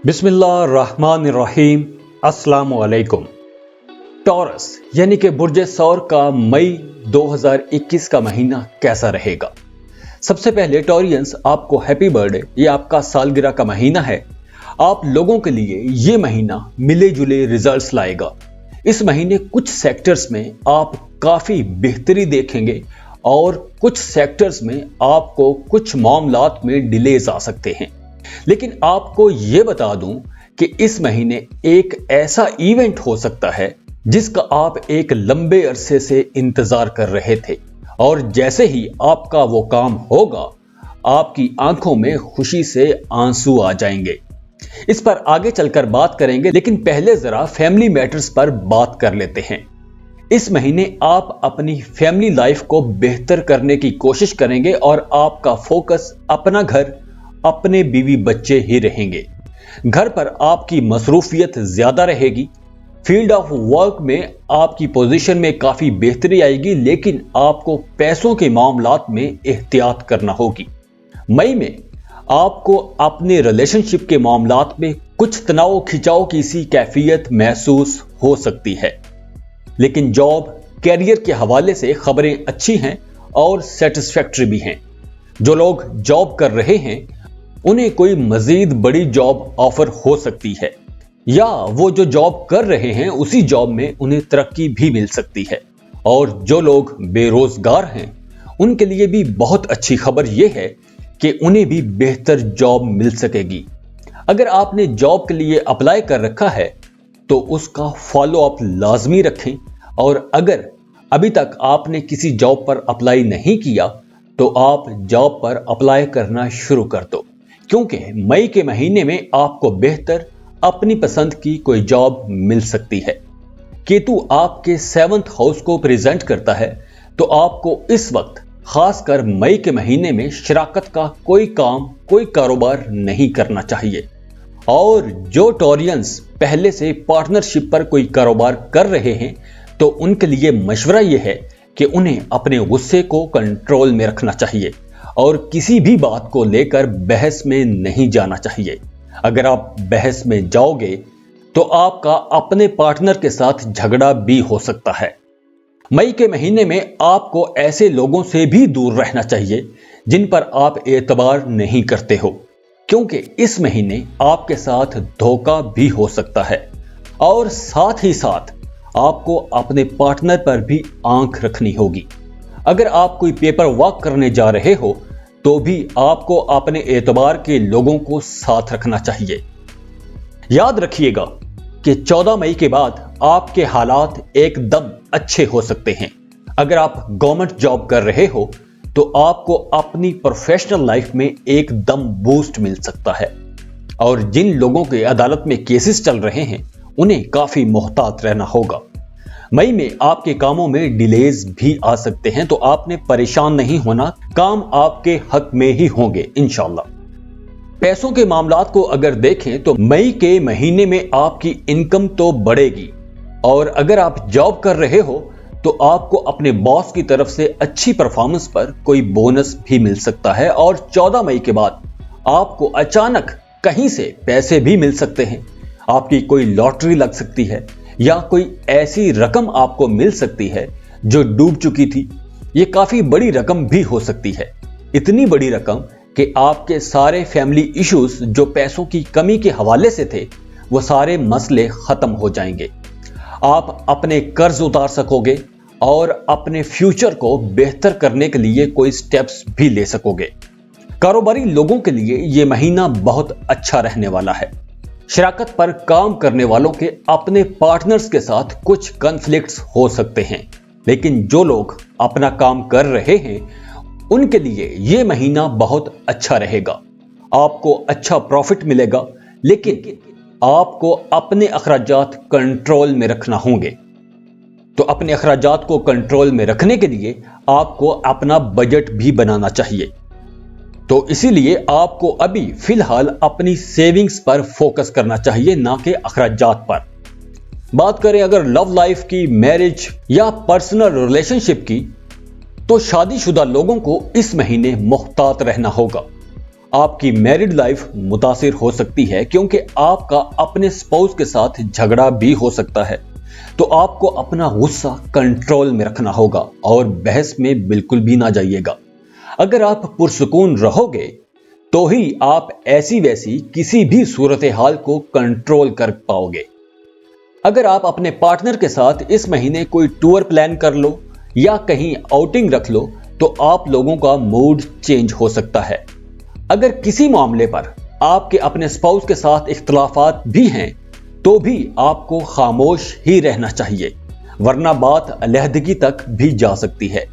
बिस्मिल्लाहिर्रहमानिर्रहीम। अस्सलाम वालेकुम। टॉरस यानी कि बुर्ज सौर का मई 2021 का महीना कैसा रहेगा? सबसे पहले टॉरियंस, आपको हैप्पी बर्थडे। ये आपका सालगिरह का महीना है। आप लोगों के लिए ये महीना मिले जुले रिजल्ट्स लाएगा। इस महीने कुछ सेक्टर्स में आप काफी बेहतरी देखेंगे और कुछ सेक्टर्स में आपको कुछ मामलात में डिलेज आ सकते हैं। लेकिन आपको यह बता दूं कि इस महीने एक ऐसा इवेंट हो सकता है जिसका आप एक लंबे अरसे से इंतजार कर रहे थे, और जैसे ही आपका वो काम होगा आपकी आंखों में खुशी से आंसू आ जाएंगे। इस पर आगे चलकर बात करेंगे, लेकिन पहले जरा फैमिली मैटर्स पर बात कर लेते हैं। इस महीने आप अपनी फैमिली लाइफ को बेहतर करने की कोशिश करेंगे और आपका फोकस अपना घर, अपने बीवी बच्चे ही रहेंगे। घर पर आपकी मसरूफियत ज्यादा रहेगी। फील्ड ऑफ वर्क में आपकी पोजीशन में काफी बेहतरी आएगी, लेकिन आपको पैसों के मामलात में एहतियात करना होगी। मई में आपको अपने रिलेशनशिप के मामलात में कुछ तनाव खिंचाव की सी कैफियत महसूस हो सकती है, लेकिन जॉब कैरियर के हवाले से खबरें अच्छी हैं और सेटिस्फैक्टरी भी हैं। जो लोग जॉब कर रहे हैं उन्हें कोई मजीद बड़ी जॉब ऑफर हो सकती है, या वो जो जॉब कर रहे हैं उसी जॉब में उन्हें तरक्की भी मिल सकती है। और जो लोग बेरोजगार हैं उनके लिए भी बहुत अच्छी खबर यह है कि उन्हें भी बेहतर जॉब मिल सकेगी। अगर आपने जॉब के लिए अप्लाई कर रखा है तो उसका फॉलो अप लाजमी रखें, और अगर अभी तक आपने किसी जॉब पर अप्लाई नहीं किया तो आप जॉब पर अप्लाई करना शुरू कर दो, क्योंकि मई के महीने में आपको बेहतर अपनी पसंद की कोई जॉब मिल सकती है। केतु आपके 7th हाउस को प्रेजेंट करता है, तो आपको इस वक्त खासकर मई के महीने में शराकत का कोई काम, कोई कारोबार नहीं करना चाहिए। और जो टॉरियंस पहले से पार्टनरशिप पर कोई कारोबार कर रहे हैं तो उनके लिए मशवरा यह है कि उन्हें अपने गुस्से को कंट्रोल में रखना चाहिए और किसी भी बात को लेकर बहस में नहीं जाना चाहिए। अगर आप बहस में जाओगे तो आपका अपने पार्टनर के साथ झगड़ा भी हो सकता है। मई के महीने में आपको ऐसे लोगों से भी दूर रहना चाहिए जिन पर आप एतबार नहीं करते हो, क्योंकि इस महीने आपके साथ धोखा भी हो सकता है। और साथ ही साथ आपको अपने पार्टनर पर भी आंख रखनी होगी। अगर आप कोई पेपर वर्क करने जा रहे हो तो भी आपको अपने एतबार के लोगों को साथ रखना चाहिए। याद रखिएगा कि 14 मई के बाद आपके हालात एकदम अच्छे हो सकते हैं। अगर आप गवर्नमेंट जॉब कर रहे हो तो आपको अपनी प्रोफेशनल लाइफ में एकदम बूस्ट मिल सकता है, और जिन लोगों के अदालत में केसेस चल रहे हैं उन्हें काफी मोहतात रहना होगा। मई में आपके कामों में डिलेज भी आ सकते हैं, तो आपने परेशान नहीं होना, काम आपके हक में ही होंगे इंशाल्लाह। पैसों के मामलात को अगर देखें तो मई के महीने में आपकी इनकम तो बढ़ेगी, और अगर आप जॉब कर रहे हो तो आपको अपने बॉस की तरफ से अच्छी परफॉर्मेंस पर कोई बोनस भी मिल सकता है। और 14 मई के बाद आपको अचानक कहीं से पैसे भी मिल सकते हैं। आपकी कोई लॉटरी लग सकती है, या कोई ऐसी रकम आपको मिल सकती है जो डूब चुकी थी। ये काफी बड़ी रकम भी हो सकती है, इतनी बड़ी रकम कि आपके सारे फैमिली इश्यूज जो पैसों की कमी के हवाले से थे वो सारे मसले खत्म हो जाएंगे। आप अपने कर्ज उतार सकोगे और अपने फ्यूचर को बेहतर करने के लिए कोई स्टेप्स भी ले सकोगे। कारोबारी लोगों के लिए ये महीना बहुत अच्छा रहने वाला है। शराकत पर काम करने वालों के अपने पार्टनर्स के साथ कुछ कॉन्फ्लिक्ट्स हो सकते हैं, लेकिन जो लोग अपना काम कर रहे हैं उनके लिए यह महीना बहुत अच्छा रहेगा। आपको अच्छा प्रॉफिट मिलेगा, लेकिन आपको अपने अखराजात कंट्रोल में रखना होंगे। तो अपने अखराजात को कंट्रोल में रखने के लिए आपको अपना बजट भी बनाना चाहिए। तो इसीलिए आपको अभी फिलहाल अपनी सेविंग्स पर फोकस करना चाहिए, ना कि अखराजात पर। बात करें अगर लव लाइफ की, मैरिज या पर्सनल रिलेशनशिप की, तो शादीशुदा लोगों को इस महीने मुहतात रहना होगा। आपकी मैरिड लाइफ मुतासिर हो सकती है क्योंकि आपका अपने स्पाउस के साथ झगड़ा भी हो सकता है। तो आपको अपना गुस्सा कंट्रोल में रखना होगा और बहस में बिल्कुल भी ना जाइएगा। अगर आप पुरसुकून रहोगे तो ही आप ऐसी वैसी किसी भी सूरत हाल को कंट्रोल कर पाओगे। अगर आप अपने पार्टनर के साथ इस महीने कोई टूर प्लान कर लो या कहीं आउटिंग रख लो तो आप लोगों का मूड चेंज हो सकता है। अगर किसी मामले पर आपके अपने स्पाउस के साथ इख्तलाफात भी हैं तो भी आपको खामोश ही रहना चाहिए, वरना बात अलहदगी तक भी जा सकती है।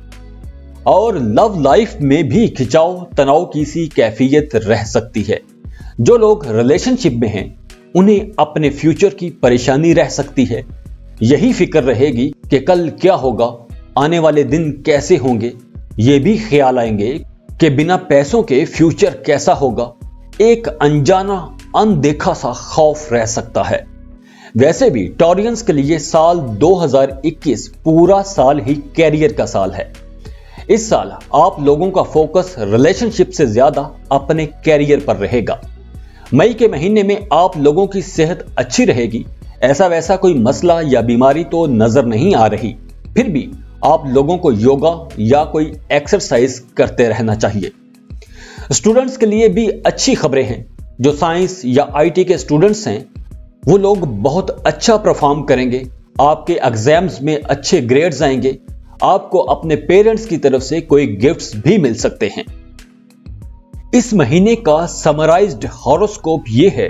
और लव लाइफ में भी खिंचाव तनाव की सी कैफियत रह सकती है। जो लोग रिलेशनशिप में हैं उन्हें अपने फ्यूचर की परेशानी रह सकती है। यही फिक्र रहेगी कि कल क्या होगा, आने वाले दिन कैसे होंगे। ये भी ख्याल आएंगे कि बिना पैसों के फ्यूचर कैसा होगा। एक अनजाना अनदेखा सा खौफ रह सकता है। वैसे भी टॉरियंस के लिए साल 2021 पूरा साल ही कैरियर का साल है। इस साल आप लोगों का फोकस रिलेशनशिप से ज्यादा अपने कैरियर पर रहेगा। मई के महीने में आप लोगों की सेहत अच्छी रहेगी। ऐसा वैसा कोई मसला या बीमारी तो नजर नहीं आ रही, फिर भी आप लोगों को योगा या कोई एक्सरसाइज करते रहना चाहिए। स्टूडेंट्स के लिए भी अच्छी खबरें हैं। जो साइंस या आईटी के स्टूडेंट्स हैं वो लोग बहुत अच्छा परफॉर्म करेंगे। आपके एग्जाम्स में अच्छे ग्रेड्स आएंगे। आपको अपने पेरेंट्स की तरफ से कोई गिफ्ट्स भी मिल सकते हैं। इस महीने का समराइज्ड हॉरोस्कोप ये है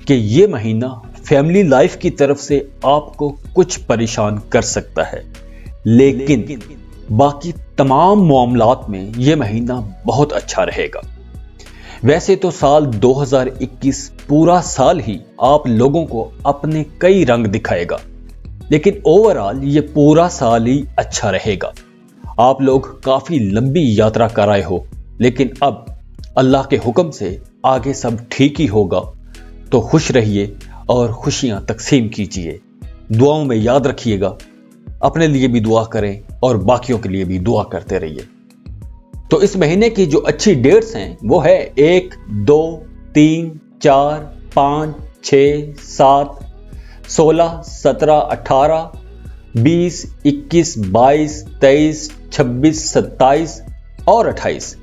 कि ये महीना फैमिली लाइफ की तरफ से आपको कुछ परेशान कर सकता है, लेकिन बाकी तमाम मामलात में ये महीना बहुत अच्छा रहेगा। वैसे तो साल 2021 पूरा साल ही आप लोगों को अपने कई रंग दिखाएगा, लेकिन ओवरऑल ये पूरा साल ही अच्छा रहेगा। आप लोग काफी लंबी यात्रा कर आए हो, लेकिन अब अल्लाह के हुक्म से आगे सब ठीक ही होगा। तो खुश रहिए और खुशियां तकसीम कीजिए। दुआओं में याद रखिएगा, अपने लिए भी दुआ करें और बाकियों के लिए भी दुआ करते रहिए। तो इस महीने की जो अच्छी डेट्स हैं वो है 1, 2, 3, 4, 5, 6, 7, 16, 17, 18, 20, 21, 22, 23, 26, 27 और 28।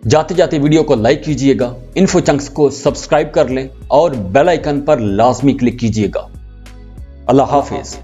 जाते जाते वीडियो को लाइक कीजिएगा, इन्फो चंक्स को सब्सक्राइब कर लें और बेल आइकन पर लाजमी क्लिक कीजिएगा। अल्लाह हाफिज।